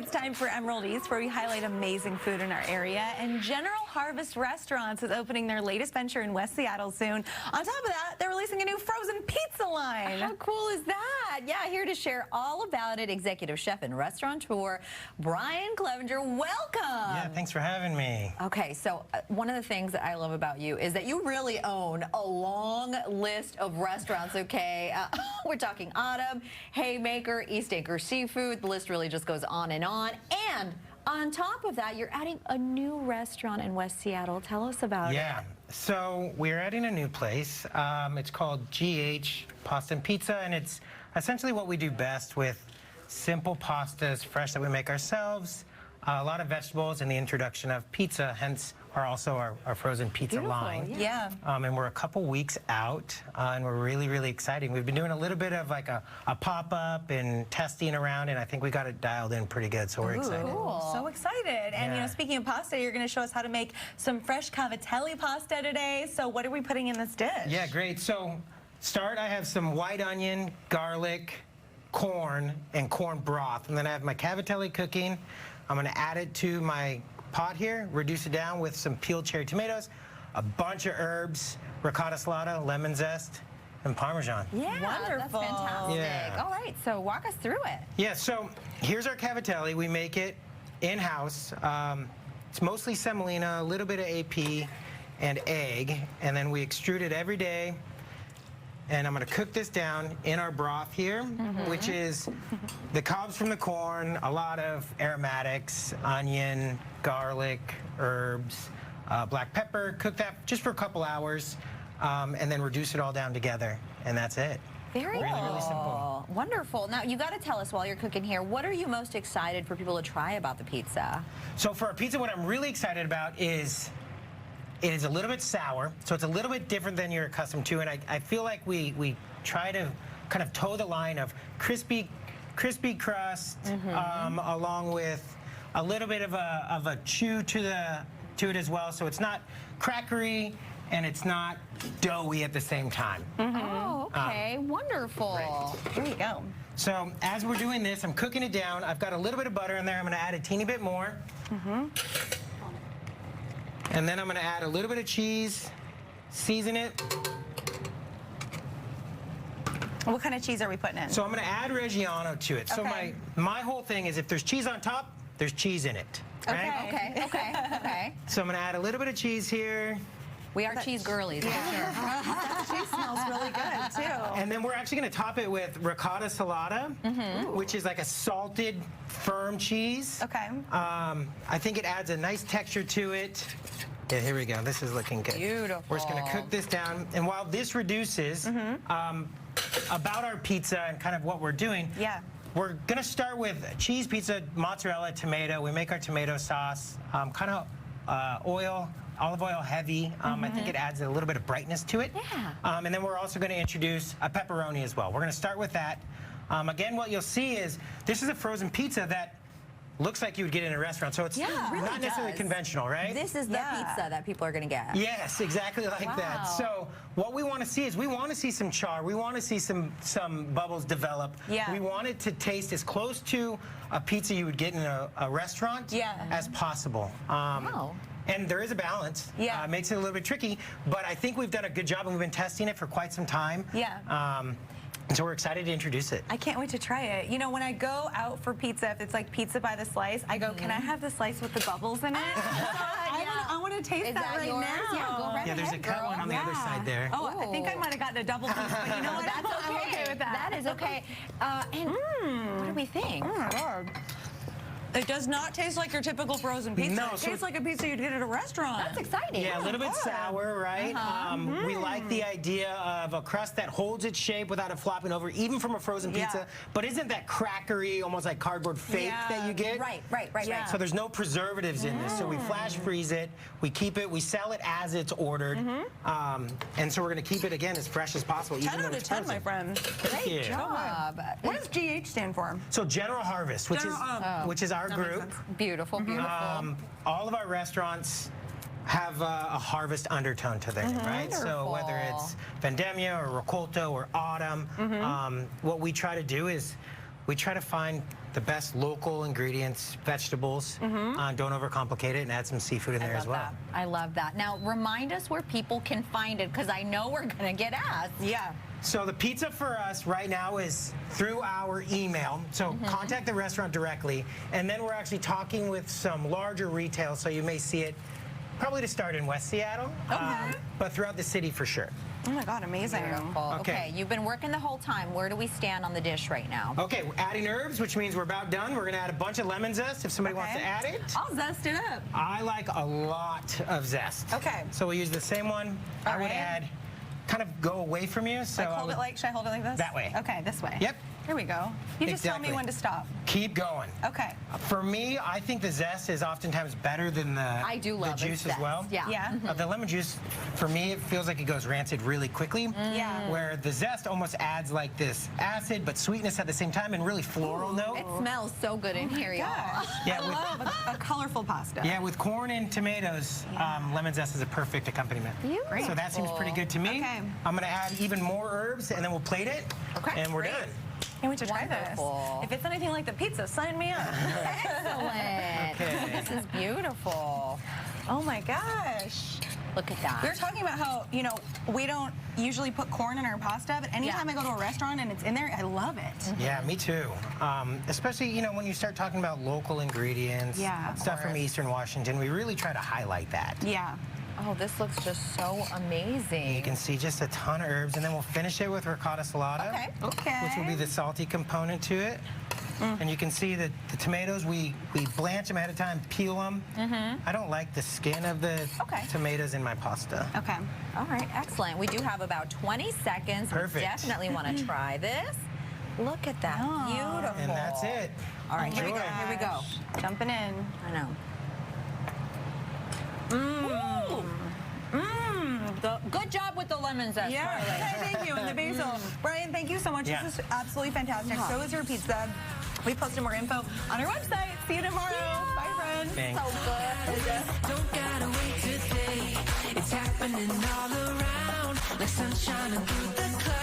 It's time for Emerald Eats, where we highlight amazing food in our area. And General Harvest Restaurants is opening their latest venture in West Seattle soon. On top of that, they're releasing a new frozen pizza line. How cool is that? Yeah, here to share all about it, executive chef and restaurateur Brian Clevenger. Welcome. Yeah, thanks for having me. Okay, so one of the things that I love about you is that you really own a long list of restaurants, okay? We're talking Autumn, Haymaker, East Acre Seafood. The list really just goes on and on. And on top of that, you're adding a new restaurant in West Seattle. Tell us about it. Yeah, so we're adding a new place. It's called GH Pasta and Pizza, and it's essentially what we do best with simple pastas, fresh that we make ourselves, a lot of vegetables, and the introduction of pizza, hence our frozen pizza Beautiful, line. Yeah. And we're a couple weeks out, and we're really, really excited. We've been doing a little bit of like a pop-up and testing around, and I think we got it dialed in pretty good, so we're excited. Cool. So excited. And you know, speaking of pasta, you're going to show us how to make some fresh cavatelli pasta today. So what are we putting in this dish? Yeah, great. So I have some white onion, garlic, corn, and corn broth. And then I have my cavatelli cooking. I'm going to add it to my pot here, reduce it down with some peeled cherry tomatoes, a bunch of herbs, ricotta salata, lemon zest, and Parmesan. Yeah, Wonderful. that's fantastic. Yeah. All right, so walk us through it. Yeah, so here's our cavatelli. We make it in-house. It's mostly semolina, a little bit of AP, and egg, and then we extrude it every day. And I'm going to cook this down in our broth here, which is the cobs from the corn, a lot of aromatics, onion, garlic, herbs, black pepper. Cook that just for a couple hours, and then reduce it all down together, and that's it. Very Really, cool. really simple. Wonderful. Now, you got to tell us while you're cooking here, what are you most excited for people to try about the pizza? So for our pizza, what I'm really excited about is it is a little bit sour, so it's a little bit different than you're accustomed to, and I feel like we try to kind of toe the line of crispy crust, along with a little bit of a chew to it as well, so it's not crackery and it's not doughy at the same time. Oh, okay. Wonderful. Right. Here you go. So as we're doing this, I'm cooking it down. I've got a little bit of butter in there. I'm going to add a teeny bit more. And then I'm going to add a little bit of cheese, season it. What kind of cheese are we putting in? So I'm going to add Reggiano to it. So Okay. my whole thing is if there's cheese on top, there's cheese in it. Right? Okay. So I'm going to add a little bit of cheese here. We are cheese girlies. Yeah. That cheese smells really good, too. And then we're actually going to top it with ricotta salata, which is like a salted, firm cheese. Okay. I think it adds a nice texture to it. Yeah, here we go. This is looking good. Beautiful. We're just going to cook this down. And while this reduces, about our pizza and kind of what we're doing, we're going to start with cheese pizza, mozzarella, tomato. We make our tomato sauce, kind of olive oil heavy. I think it adds a little bit of brightness to it. Yeah. And then we're also going to introduce a pepperoni as well. We're going to start with that. Again, what you'll see is this is a frozen pizza that looks like you would get in a restaurant. So it's not necessarily conventional, right? This is the pizza that people are going to get. Yes, exactly like that. So what we want to see is we want to see some char. We want to see some bubbles develop. Yeah. We want it to taste as close to a pizza you would get in a restaurant as possible. And there is a balance. Yeah. It makes it a little bit tricky, but I think we've done a good job, and we've been testing it for quite some time. Yeah. And so we're excited to introduce it. I can't wait to try it. You know, when I go out for pizza, if it's like pizza by the slice, I go, can I have the slice with the bubbles in it? I want to taste that right yours? now. Yeah, go right There's a ahead, cut girl. one on the other side there. Oh, I think I might have gotten a double piece, but you know what? That's okay. I'm okay with that. That is okay. And what do we think? Oh, my God. It does not taste like your typical frozen pizza. No, it so tastes like a pizza you'd get at a restaurant. That's exciting. Yeah, a little bit sour, right? We like the idea of a crust that holds its shape without it flopping over, even from a frozen pizza, but isn't that crackery, almost like cardboard fake that you get? Right. So there's no preservatives in this. So we flash freeze it, we keep it, we sell it as it's ordered, and so we're going to keep it, again, as fresh as possible, even 10 though out of it's 10, frozen. my friend. Great job. What does GH stand for? So General Harvest, which is our group. Beautiful, beautiful. All of our restaurants have a harvest undertone to their name, right? So whether it's Vendemmia or Raccolto or Autumn, what we try to do is we try to find the best local ingredients, vegetables. Don't overcomplicate it, and add some seafood in there as well. I love that. Now, remind us where people can find it, because I know we're going to get asked. Yeah. So the pizza for us right now is through our email. So contact the restaurant directly, and then we're actually talking with some larger retail, so you may see it probably to start in West Seattle, but throughout the city for sure. Oh my God, amazing. Beautiful. Okay, you've been working the whole time. Where do we stand on the dish right now? Okay, we're adding herbs, which means we're about done. We're gonna add a bunch of lemon zest if somebody wants to add it. I'll zest it up. I like a lot of zest. Okay. So we'll use the same one. I would add, kind of go away from you. So Like hold it like, should I hold it like this? That way. Okay, this way. Yep. Here we go. You just tell me Exactly. when to stop. Keep going. Okay. For me, I think the zest is oftentimes better than I do love the juice the as well. zest. Yeah. The lemon juice, for me, it feels like it goes rancid really quickly. Yeah. Where the zest almost adds like this acid but sweetness at the same time and really floral note. It smells so good in here, y'all. Gosh. Yeah, I love a colorful pasta. Yeah, with corn and tomatoes, lemon zest is a perfect accompaniment. Beautiful. So that seems pretty good to me. Okay. I'm gonna add even more herbs and then we'll plate it. Okay, And we're great. done. Can't wait to try Wonderful. this. If it's anything like the pizza, sign me up. Excellent. Okay. This is beautiful. Oh my gosh. Look at that. We were talking about how, you know, we don't usually put corn in our pasta, but anytime I go to a restaurant and it's in there, I love it. Yeah, me too. Especially, you know, when you start talking about local ingredients, Yeah, of stuff from course. Eastern Washington, we really try to highlight that. Yeah. Oh, this looks just so amazing. You can see just a ton of herbs, and then we'll finish it with ricotta salata, Okay. which will be the salty component to it. And you can see that the tomatoes, we blanch them ahead of time, peel them. I don't like the skin of the tomatoes in my pasta. Okay. All right, excellent. We do have about 20 seconds. Perfect. We definitely want to try this. Look at that. Oh. Beautiful. And that's it. All right, here we go. Enjoy. Here we go. Jumping in. I know. Good job with the lemon zest, Yeah, Carly. thank you. And the basil. Brian, thank you so much. Yeah. This is absolutely fantastic. So is your pizza. We posted more info on our website. See you tomorrow. Bye, friends. Thanks. So good. Don't gotta wait today. It's happening all around, like sunshine through the clouds.